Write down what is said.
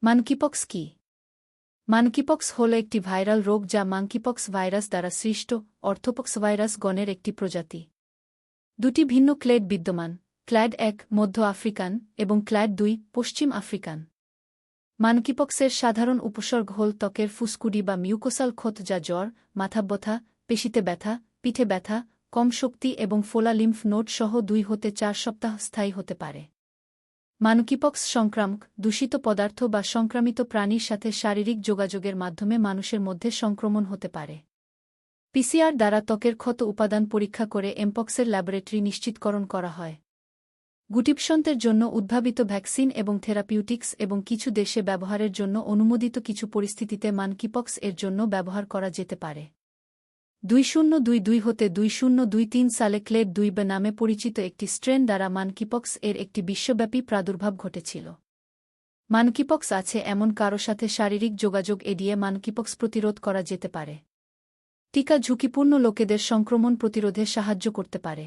মানকিপক্স কি? মানকিপক্স হল একটি ভাইরাল রোগ যা মাঙ্কিপক্স ভাইরাস দ্বারা সৃষ্ট অর্থোপক্স ভাইরাস গণের একটি প্রজাতি। দুটি ভিন্ন ক্লেড বিদ্যমান, ক্ল্যাড ১ মধ্য আফ্রিকান এবং ক্ল্যাড ২ পশ্চিম আফ্রিকান। মানকিপক্সের সাধারণ উপসর্গ হল ত্বকের ফুসকুডি বা মিউকোসাল ক্ষত যা জ্বর, মাথা ব্যথা, পেশিতে ব্যথা, পিঠে ব্যথা, কম শক্তি এবং ফোলা লিম্ফ নোড সহ ২ হতে ৪ সপ্তাহ স্থায়ী হতে পারে। মানকিপক্স সংক্রামক, দূষিত পদার্থ বা সংক্রামিত প্রাণীর সাথে শারীরিক যোগাযোগের মাধ্যমে মানুষের মধ্যে সংক্রমণ হতে পারে। পিসিআর দ্বারা ত্বকের ক্ষত উপাদান পরীক্ষা করে এমপক্সের ল্যাবরেটরি নিশ্চিতকরণ করা হয়। গুটিবসন্তের জন্য উদ্ভাবিত ভ্যাকসিন এবং থেরাপিউটিক্স এবং কিছু দেশে ব্যবহারের জন্য অনুমোদিত কিছু পরিস্থিতিতে মানকিপক্স এর জন্য ব্যবহার করা যেতে পারে। 2022 হতে 2023 সালে ক্লেড ২ নামে পরিচিত একটি স্ট্রেন দ্বারা মানকিপক্স এর একটি বিশ্বব্যাপী প্রাদুর্ভাব ঘটেছিল। মানকিপক্স আছে এমন কারো সাথে শারীরিক যোগাযোগ এড়িয়ে মানকিপক্স প্রতিরোধ করা যেতে পারে। টিকা ঝুঁকিপূর্ণ লোকেদের সংক্রমণ প্রতিরোধে সাহায্য করতে পারে।